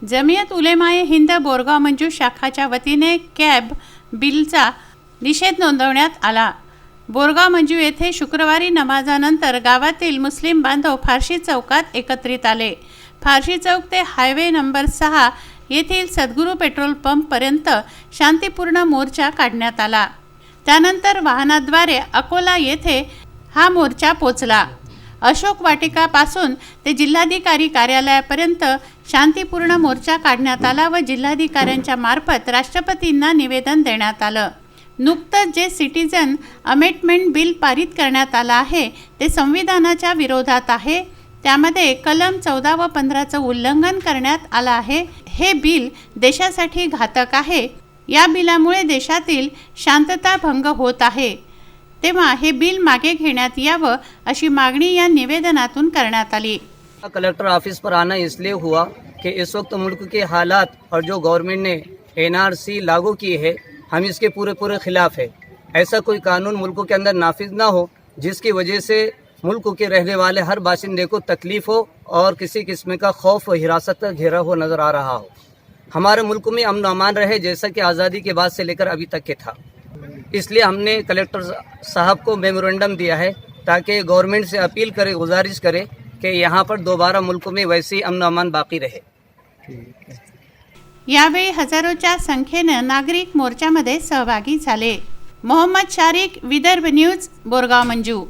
जमियत उलेमाए हिंद बोरगाव मंजू शाखाच्या वतीने कॅब बिलचा निषेध नोंदवण्यात आला। बोरगाव मंजू येथे शुक्रवारी नमाजानंतर गावातील मुस्लिम बांधव फारशी चौकात एकत्रित आले। फारशी चौक ते हायवे नंबर 6 येथील सद्गुरू पेट्रोल पंप पर्यंत शांतिपूर्ण मोर्चा काढण्यात आला। त्यानंतर वाहनाद्वारे अकोला येथे हा मोर्चा पोचला। अशोक वाटिकापासून ते जिल्हाधिकारी कार्यालयापर्यंत शांतिपूर्ण मोर्चा काढण्यात आला व जिल्हाधिकाऱ्यांच्या मार्फत राष्ट्रपतींना निवेदन देण्यात आलं। नुकतंच जे सिटीजन अमेंडमेंट बिल पारित करण्यात आलं आहे ते संविधानाच्या विरोधात आहे। त्यामध्ये कलम 14 व 15चं उल्लंघन करण्यात आलं आहे। हे बिल देशासाठी घातक आहे। या बिलामुळे देशातील शांतता भंग होत आहे। तेव्हा हे बिल मागे घेण्यात यावं अशी मागणी या निवेदनातून करण्यात आली। कलेक्टर ऑफिस पर आना इसलिए हुआ कि इस वक्त मुल्क के हालात और जो गवर्नमेंट ने एनआरसी लागू की है हम इसके पूरे खिलाफ है। ऐसा कोई कानून मुल्क के अंदर नाफिज ना हो जिसकी वजह से मुल्क के रहने वाले हर बाशिंदे को तकलीफ हो और किसी किस्म का खौफ व हिरासत का घेरा हो नज़र आ रहा हो। हमारे मुल्क में अमन अमान रहे जैसा कि आज़ादी के बाद से लेकर अभी तक के था। इसलिए हमने कलेक्टर साहब को मेमोरेंडम दिया है ताकि गवर्नमेंट से अपील करे, गुजारिश करे कि यहाँ पर दोबारा मुल्क में वैसे ही अमन अमान बाकी रहे। यावेळी हजारोच्या संख्येने नागरिक मोर्चामध्ये सहभागी झाले। मोहम्मद शारिक, विदर्भ न्यूज, बोरगाव मंजू।